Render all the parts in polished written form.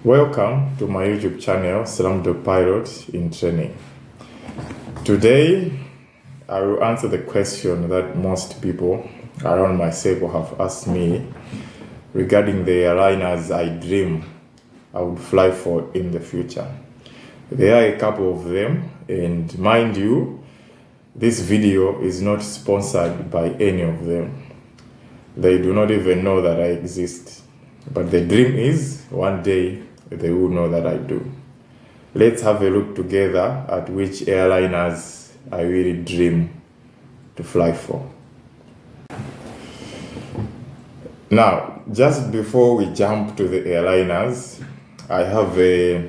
Welcome to my YouTube channel, Slamdog Pilot in Training. Today, I will answer the question that most people around my circle have asked me regarding the airliners I dream I would fly for in the future. There are a couple of them, and mind you, this video is not sponsored by any of them. They do not even know that I exist. But the dream is one day they will know that I do. Let's have a look together at which airliners I really dream to fly for. Now, just before we jump to the airliners, I have a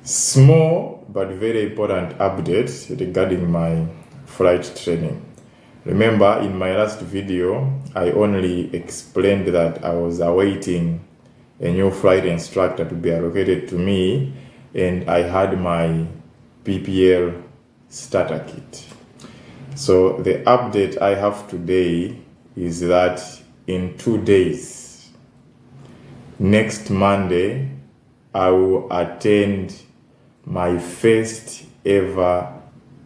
small but very important update regarding my flight training. Remember, in my last video, I only explained that I was awaiting a new flight instructor to be allocated to me, and I had my PPL starter kit. So the update I have today is that in 2 days, next Monday, I will attend my first ever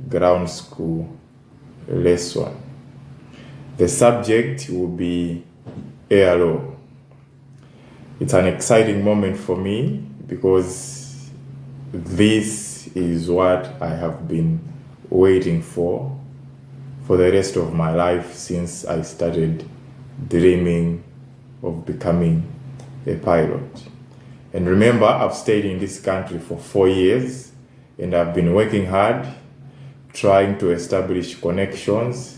ground school lesson. The subject will be air law. It's an exciting moment for me because this is what I have been waiting for the rest of my life since I started dreaming of becoming a pilot. And remember, I've stayed in this country for 4 years and I've been working hard, trying to establish connections,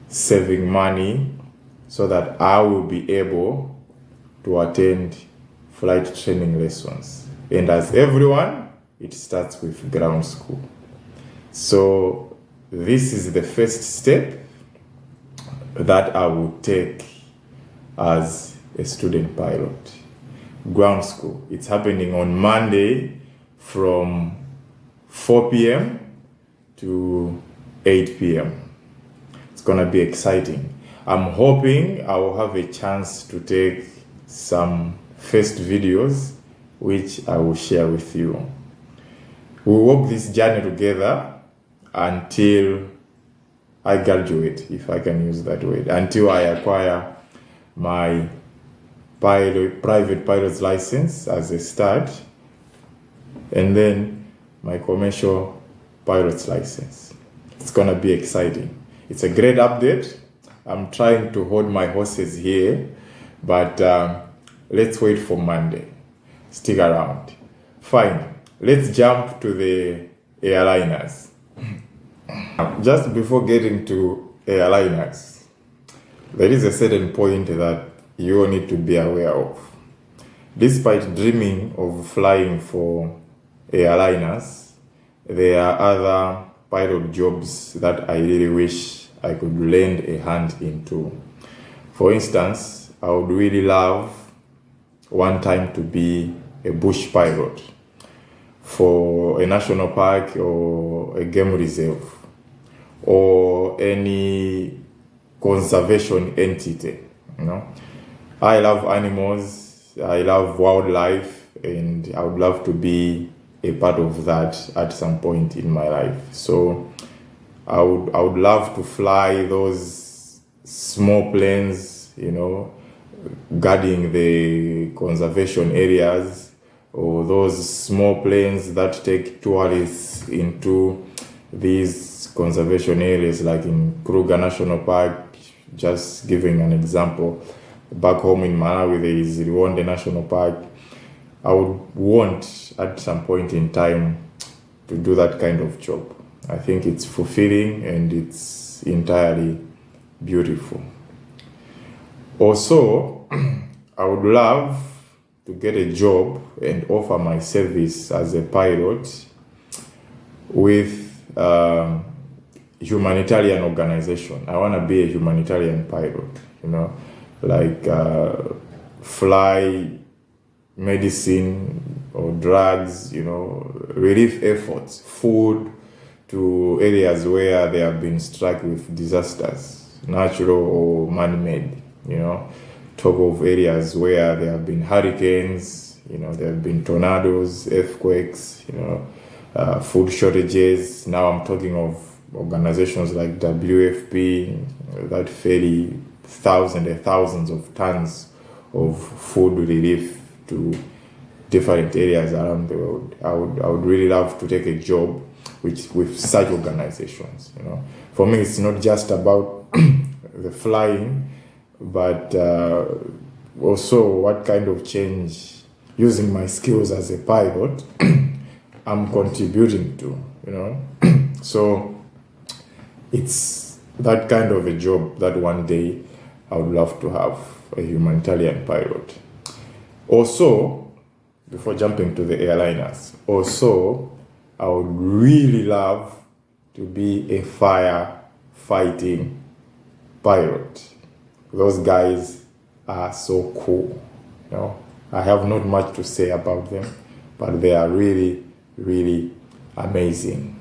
saving money so that I will be able to attend flight training lessons. And as everyone, it starts with ground school. So this is the first step that I will take as a student pilot. Ground school. It's happening on Monday from 4 p.m. to 8 p.m. It's gonna be exciting. I'm hoping I will have a chance to take some first videos which I will share with you. We'll walk this journey together until I graduate, if I can use that word, until I acquire my private pilot's license as a start, and then my commercial pilot's license. It's gonna be exciting. It's a great update. I'm trying to hold my horses here, but let's wait for Monday. Stick around. Fine, let's jump to the airliners. Just before getting to airliners, there is a certain point that you all need to be aware of. Despite dreaming of flying for airliners, there are other pilot jobs that I really wish I could lend a hand into. For instance, I would really love one time to be a bush pilot for a national park or a game reserve or any conservation entity. I love animals, I love wildlife, and I would love to be a part of that at some point in my life. So I would love to fly those small planes, guarding the conservation areas, or those small planes that take tourists into these conservation areas, like in Kruger National Park. Just giving an example, back home in Malawi there is Rwanda National Park. I would want at some point in time to do that kind of job. I think it's fulfilling and it's entirely beautiful. Also, I would love to get a job and offer my service as a pilot with humanitarian organization. I want to be a humanitarian pilot, like fly medicine or drugs, relief efforts, food to areas where they have been struck with disasters, natural or man-made, talk of areas where there have been hurricanes, You know, there have been tornadoes, earthquakes, you know, food shortages. Now I'm talking of organizations like WFP that ferry thousands and thousands of tons of food relief to different areas around the world. I would really love to take a job with such organizations. You know, for me, it's not just about the flying, but also what kind of change, using my skills as a pilot, I'm contributing to. You know, so it's that kind of a job that one day I would love to have, a humanitarian pilot. Also, before jumping to the airliners, also, I would really love to be a firefighting pilot. Those guys are so cool. You know, I have not much to say about them, but they are really, really amazing.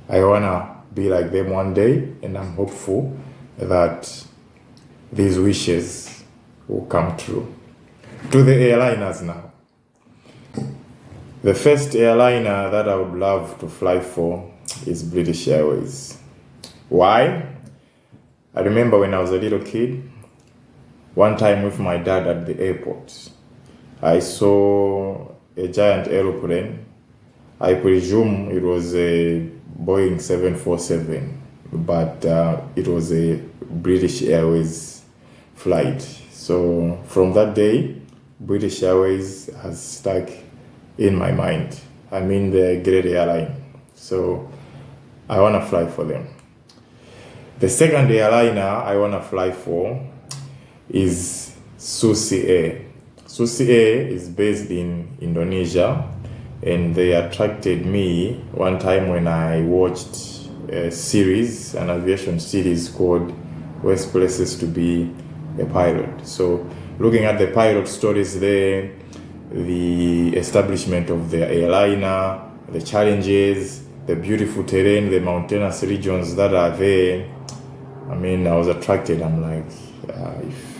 I wanna be like them one day, and I'm hopeful that these wishes will come true. To the airliners now. The first airliner that I would love to fly for is British Airways. Why? I remember when I was a little kid, one time with my dad at the airport, I saw a giant aeroplane. I presume it was a Boeing 747, but it was a British Airways flight. So from that day, British Airways has stuck in my mind. I mean, they're a great airline. So I want to fly for them. The second airliner I want to fly for is Susi Air. Susi Air is based in Indonesia, and they attracted me one time when I watched a series, an aviation series called Worst Places to Be a Pilot. So looking at the pilot stories there, the establishment of the airliner, the challenges, the beautiful terrain, the mountainous regions that are there, I mean, I was attracted. I'm like,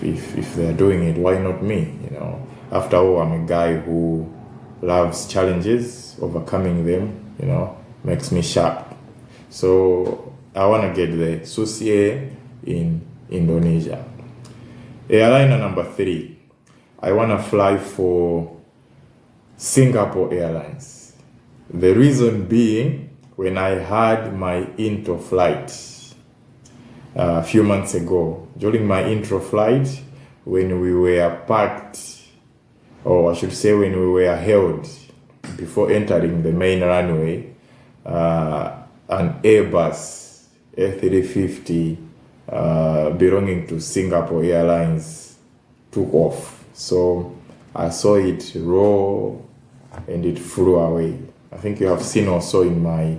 if they're doing it, why not me? You know, after all, I'm a guy who loves challenges. Overcoming them, you know, makes me sharp. So I want to get the Susi Air in Indonesia. Airliner number 3, I want to fly for Singapore Airlines. The reason being, when I had my intro flight a few months ago, during my intro flight, when we were packed, or I should say when we were held before entering the main runway, an Airbus A350 belonging to Singapore Airlines took off. So I saw it roll and it flew away. I think you have seen also in my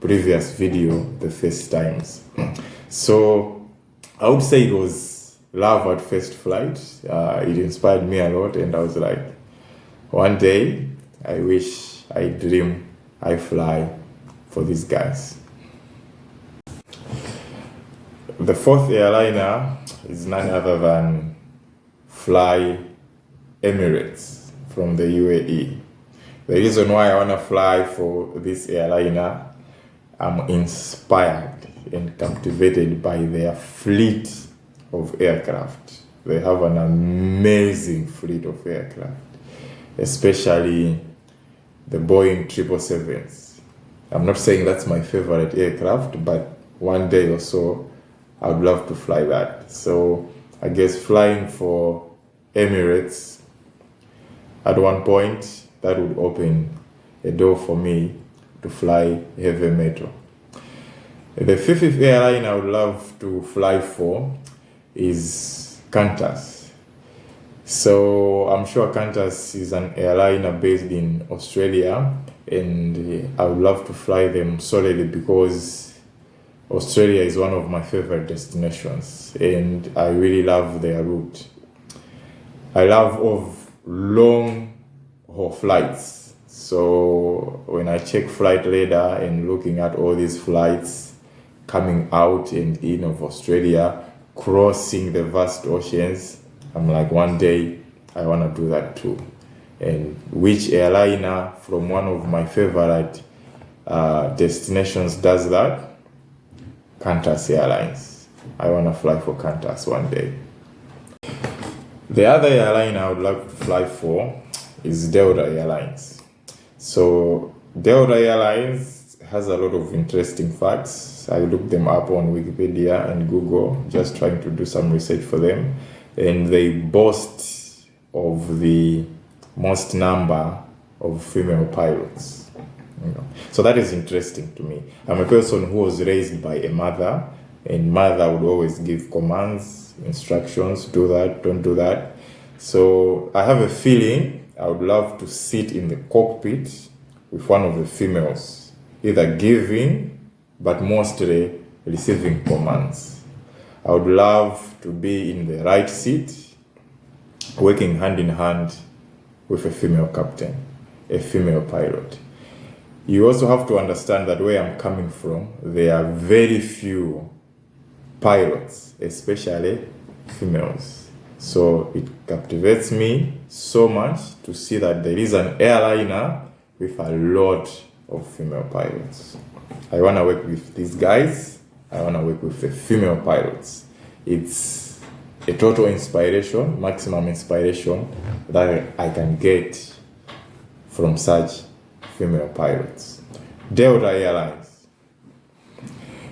previous video the first times. So I would say it was love at first flight. It inspired me a lot, and I was like, one day I wish, I dream, I fly for these guys. The fourth airliner is none other than Fly Emirates from the UAE. The reason why I want to fly for this airliner, I'm inspired and captivated by their fleet of aircraft. They have an amazing fleet of aircraft, especially the Boeing 777s. I'm not saying that's my favorite aircraft, but one day or so, I would love to fly that. So I guess flying for Emirates at one point, that would open a door for me to fly heavy metal. The fifth airline I would love to fly for is Qantas. So I'm sure Qantas is an airliner based in Australia, and I would love to fly them solely because Australia is one of my favorite destinations, and I really love their route. I love of long haul flights. So when I check flight radar and looking at all these flights coming out and in of Australia, crossing the vast oceans, I'm like, one day I want to do that too. And which airliner from one of my favorite destinations does that? Qantas Airlines. I want to fly for Qantas one day. The other airline I would like to fly for is Delta Airlines. So Delta Airlines has a lot of interesting facts. I looked them up on Wikipedia and Google, just trying to do some research for them. And they boast of the most number of female pilots. So that is interesting to me. I'm a person who was raised by a mother, and mother would always give commands, instructions, do that, don't do that. So I have a feeling I would love to sit in the cockpit with one of the females, either giving, but mostly receiving commands. I would love to be in the right seat, working hand in hand with a female captain, a female pilot. You also have to understand that where I'm coming from, there are very few pilots, especially females. So it captivates me so much to see that there is an airliner with a lot of female pilots. I want to work with these guys. I want to work with the female pilots. It's a total inspiration, maximum inspiration that I can get from such female pilots. Delta Airlines.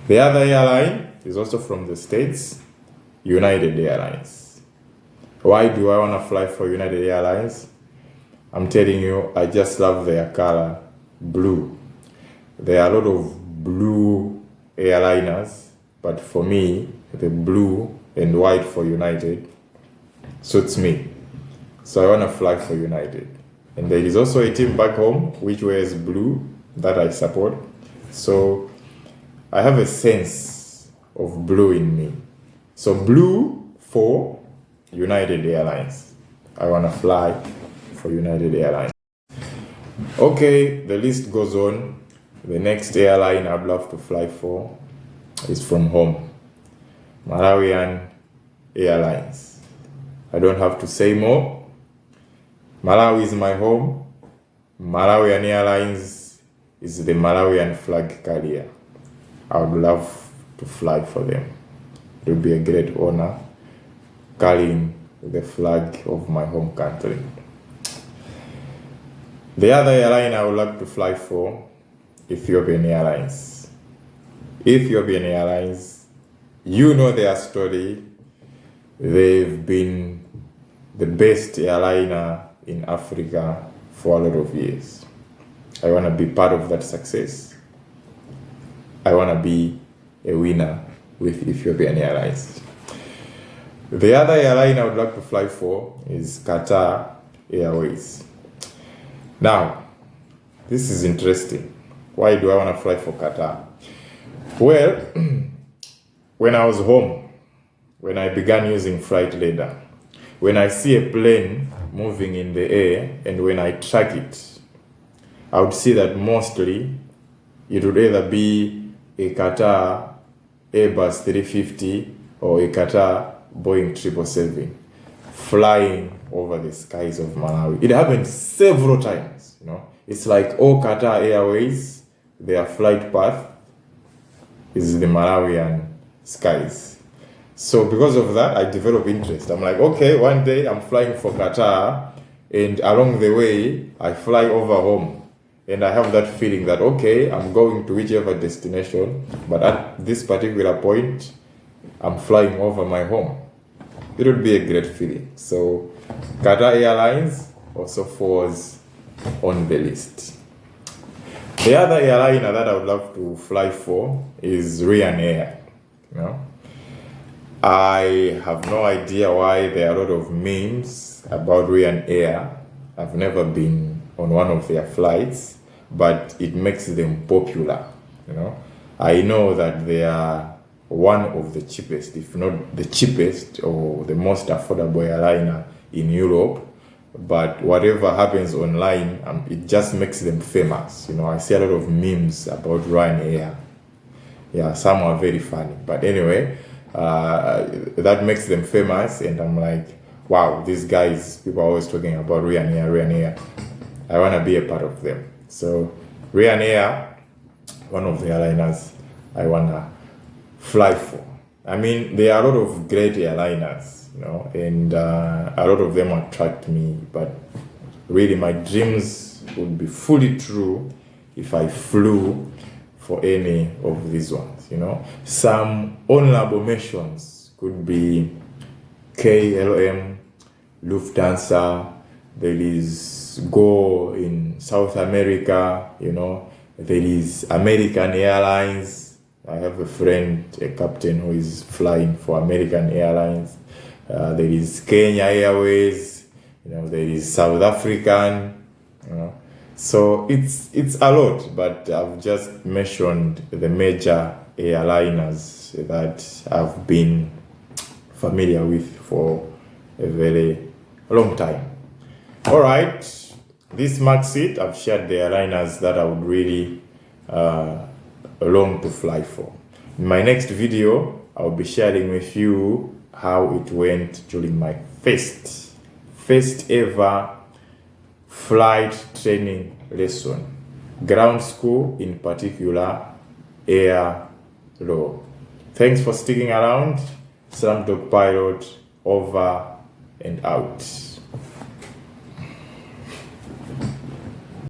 The other airline is also from the States, United Airlines. Why do I want to fly for United Airlines? I'm telling you, I just love their color, blue. There are a lot of blue airliners, but for me, the blue and white for United suits me. So I want to fly for United. And there is also a team back home which wears blue that I support. So I have a sense of blue in me. So blue for United Airlines. I want to fly for United Airlines. Okay, the list goes on. The next airline I'd love to fly for is from home. Malawian Airlines. I don't have to say more. Malawi is my home. Malawian Airlines is the Malawian flag carrier. I would love to fly for them. It would be a great honor carrying the flag of my home country. The other airline I would like to fly for, Ethiopian Airlines. Ethiopian Airlines, you know their story. They've been the best airliner in Africa for a lot of years. I want to be part of that success. I want to be a winner with Ethiopian Airlines. The other airline I would like to fly for is Qatar Airways. Now, this is interesting. Why do I want to fly for Qatar? Well, when I was home, when I began using Flight Radar, when I see a plane moving in the air and when I track it, I would see that mostly it would either be a Qatar Airbus 350 or a Qatar Boeing 777 flying over the skies of Malawi. It happened several times, It's like all Qatar Airways, their flight path is the Malawian skies. So because of that, I developed interest. I'm like, okay, one day I'm flying for Qatar, and along the way, I fly over home. And I have that feeling that, okay, I'm going to whichever destination, but at this particular point, I'm flying over my home. It would be a great feeling. So Qatar Airlines also falls on the list. The other airliner that I would love to fly for is Ryanair. I have no idea why there are a lot of memes about Ryanair. I've never been on one of their flights, but it makes them popular. I know that they are one of the cheapest, if not the cheapest or the most affordable airliner in Europe. But whatever happens online, it just makes them famous. I see a lot of memes about Ryanair. Yeah, some are very funny. But anyway, that makes them famous, and I'm like, wow, these guys, people are always talking about Ryanair. I want to be a part of them. So Ryanair, one of the airliners I want to fly for. I mean, there are a lot of great airliners, and a lot of them attract me, but really my dreams would be fully true if I flew for any of these ones, Some honorable mentions could be KLM, Lufthansa, there is Go in South America, there is American Airlines. I have a friend, a captain who is flying for American Airlines. There is Kenya Airways, there is South African, So it's a lot, but I've just mentioned the major airliners that I've been familiar with for a very long time. All right, this marks it. I've shared the airliners that I would really long to fly for. In my next video, I'll be sharing with you how it went during my first ever flight training lesson, ground school, in particular air law. Thanks for sticking around. Slam Dog Pilot, over and out.